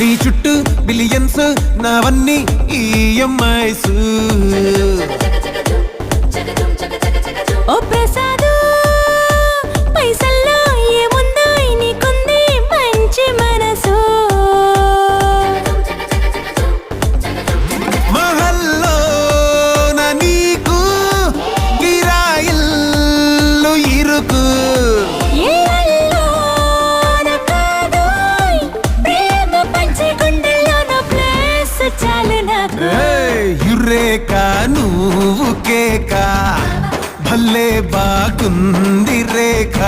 నీ చుట్టూ బిలియన్స్ నావన్నీ ఈఎంఐస్ ఓ ప్రసాదు పైసల్లో ఏముందో నీకుంది మంచి మనసు మహల్లో నా నీకు కిరాయిల్లు ఇరుకు ఇళ్ళల్లో నా కాదోయ్ ప్రేమ పంచి గుండెల్లో ప్లేస్ చాలు నాకు యురేకా నువ్వు కేకా భలే బాగుంది రేఖ